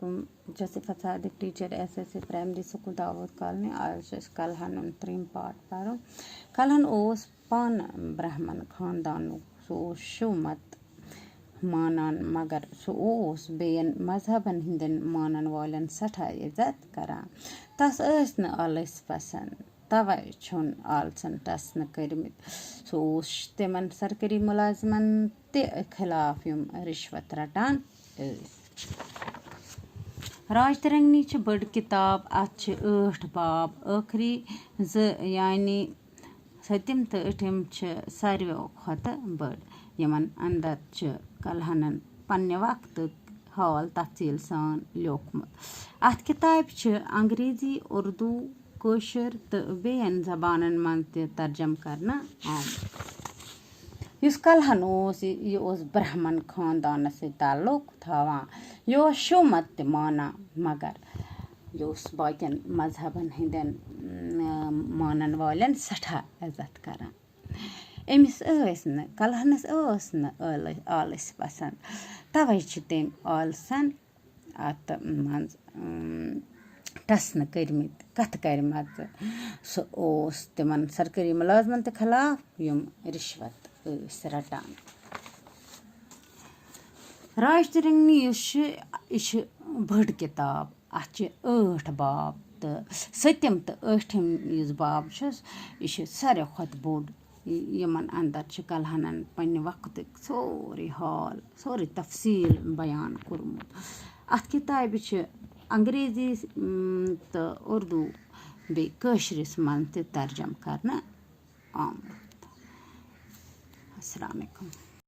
जसिफत Sadiq teacher SSC primary school Daud colony आज कलहन 3 part पर कलहन ओस पान ब्राह्मण खानदान सो शिव मत मानन मगर सो ओस बेन मजहबन हिंदन मानन वालन सठा इज्जत करा तस न आलस पसंद तवे छुन आलसन टस न करमित सो ओस तिमन सरकारी मुलाजमन ते खिलाफ युम रिश्वत रटान राज तरंगनी बड़ किताब अत 8 बाब आखरी यानी 7 तो 8 सारव खत बड़ यमन अंदर कलहनन पन्ने वक्त हाल तफसील सान लियोखमुत अत किताब अंग्रेजी उर्दू कोशर तो बेन जबानन मन तर्जम करना युस कलहन यह ब्राह्मण खानदान से ताल्लुक थवान यह शिव मत माना मगर यह बाकन मजहबन हिंदन मानन वालन सठा इज्जत करान अमिस कलहनस आलस पसंद तवे तम आलसन अत मज टसन करमित कथ करमत सह तिमन सरकारी मुलाजमन के खिलाफ युम रिश्वत रटान राज तरंगनी यह बड़ किताब अत 8 बाब तो 7 तो 8 बाब यह सारे खत बोड़ यमन अंदर कलहनन पन्ने वक्त सोरे हाल सोरे तफसील बयान कोरमुत अत किताब अंग्रेजी तो उर्दू बे कशरिस मन तर्जम करना आमुत। अस्सलाम वालेकुम।